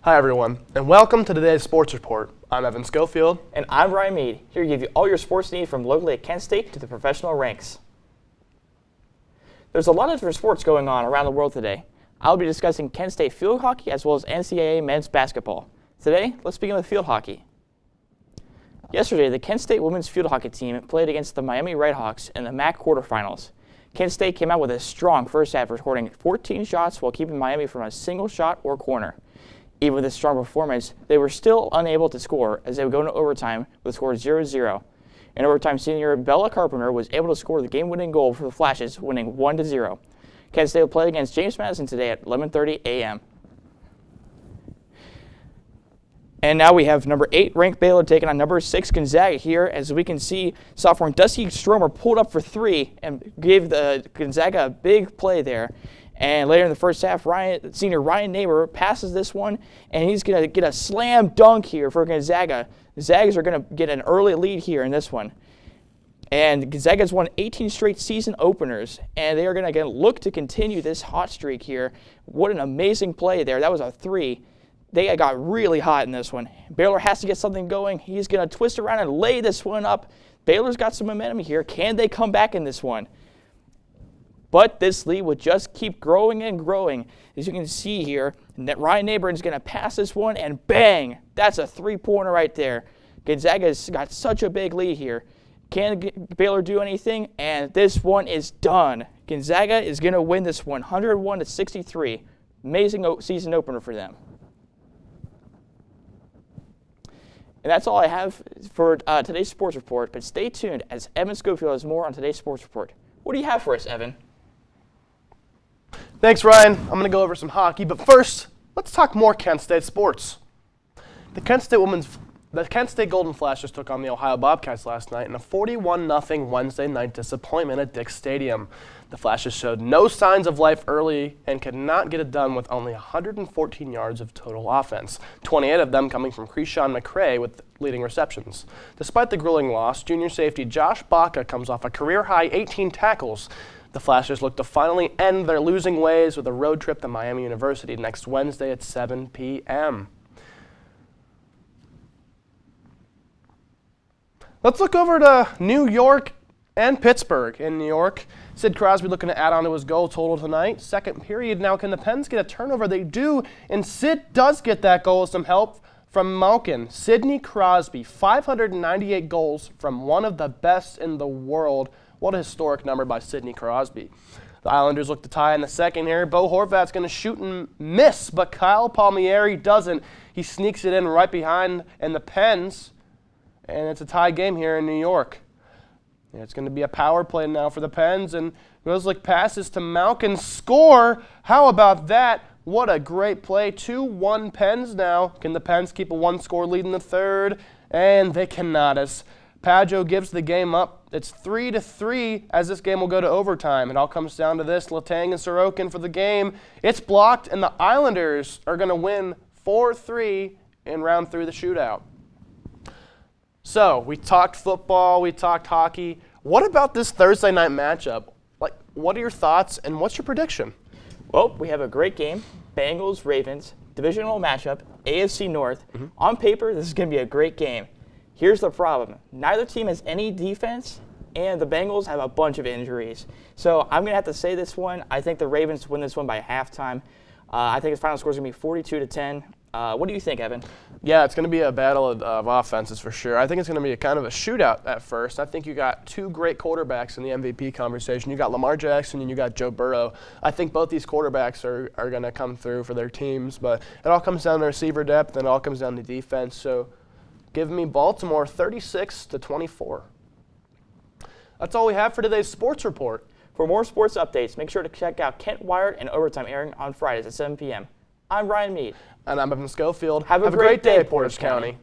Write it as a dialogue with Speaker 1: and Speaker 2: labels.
Speaker 1: Hi everyone, and welcome to today's Sports Report. I'm Evan Schofield.
Speaker 2: And I'm Ryan Meade, here to give you all your sports needs from locally at Kent State to the professional ranks. There's a lot of different sports going on around the world today. I'll be discussing Kent State field hockey as well as NCAA men's basketball. Today, let's begin with field hockey. Yesterday, the Kent State women's field hockey team played against the Miami Redhawks in the MAC quarterfinals. Kent State came out with a strong first half, recording 14 shots while keeping Miami from a single shot or corner. Even with this strong performance, they were still unable to score as they would go into overtime with a score 0-0. In overtime, senior Bella Carpenter was able to score the game-winning goal for the Flashes, winning 1-0. Kent State will play against James Madison today at 11:30 a.m. And now we have number 8 ranked Baylor taking on number 6 Gonzaga here. As we can see, sophomore Dusty Stromer pulled up for 3 and gave the Gonzaga a big play there. And later in the first half, senior Ryan Neighbor passes this one, and he's going to get a slam dunk here for Gonzaga. The Zags are going to get an early lead here in this one. And Gonzaga's won 18 straight season openers, and they are going to look to continue this hot streak here. What an amazing play there. That was a 3. They got really hot in this one. Baylor has to get something going. He's going to twist around and lay this one up. Baylor's got some momentum here. Can they come back in this one? But this lead would just keep growing and growing. As you can see here, Ryan Neighbor is going to pass this one, and bang! That's a 3-pointer right there. Gonzaga's got such a big lead here. Can Baylor do anything? And this one is done. Gonzaga is going to win this one, 101-63. Amazing season opener for them. And that's all I have for today's Sports Report, but stay tuned as Evan Schofield has more on today's Sports Report. What do you have for us, Evan?
Speaker 1: Thanks, Ryan. I'm going to go over some hockey, but first, let's talk more Kent State sports. The Kent State Golden Flashes took on the Ohio Bobcats last night in a 41-0 Wednesday night disappointment at Dick's Stadium. The Flashes showed no signs of life early and could not get it done with only 114 yards of total offense, 28 of them coming from Krishan McCray with leading receptions. Despite the grueling loss, junior safety Josh Baca comes off a career-high 18 tackles. The Flashes look to finally end their losing ways with a road trip to Miami University next Wednesday at 7 p.m. Let's look over to New York and Pittsburgh. In New York, Sid Crosby looking to add on to his goal total tonight. Second period now, can the Pens get a turnover? They do, and Sid does get that goal with some help from Malkin. Sidney Crosby, 598 goals from one of the best in the world. What a historic number by Sidney Crosby. The Islanders look to tie in the second here. Bo Horvat's going to shoot and miss, but Kyle Palmieri doesn't. He sneaks it in right behind, and the Pens, and it's a tie game here in New York. And it's going to be a power play now for the Pens, and Roslick passes to Malkin. Score! How about that? What a great play. 2-1 Pens now. Can the Pens keep a one-score lead in the third? And they cannot, as Pageau gives the game up. It's 3-3 as this game will go to overtime. It all comes down to this. Letang and Sorokin for the game. It's blocked, and the Islanders are going to win 4-3 in round 3 of the shootout. So, we talked football, we talked hockey. What about this Thursday night matchup? What are your thoughts, and what's your prediction?
Speaker 2: Well, we have a great game. Bengals-Ravens, divisional matchup, AFC North. On paper, this is going to be a great game. Here's the problem. Neither team has any defense, and the Bengals have a bunch of injuries. So I'm going to have to say this one. I think the Ravens win this one by halftime. I think the final score is going to be 42-10. What do you think, Evan? Yeah,
Speaker 1: it's going to be a battle of offenses for sure. I think it's going to be a kind of a shootout at first. I think you got two great quarterbacks in the MVP conversation. You got Lamar Jackson and you got Joe Burrow. I think both these quarterbacks are going to come through for their teams, but it all comes down to receiver depth and it all comes down to defense. So give me Baltimore 36-24. That's all we have for today's Sports Report.
Speaker 2: For more sports updates, make sure to check out Kent Wired and Overtime airing on Fridays at 7 p.m. I'm Ryan Meade.
Speaker 1: And I'm Evan Schofield.
Speaker 2: Have a great day, Portage County.